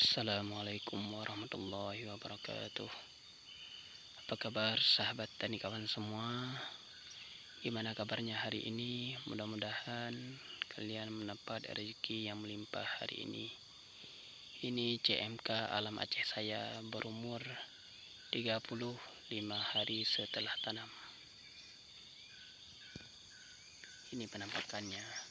Assalamualaikum warahmatullahi wabarakatuh. Apa kabar sahabat tani kawan semua? Gimana kabarnya hari ini? Mudah-mudahan kalian mendapat rezeki yang melimpah hari ini. Ini CMK Alam Aceh, saya berumur 35 hari setelah tanam. Ini penampakannya.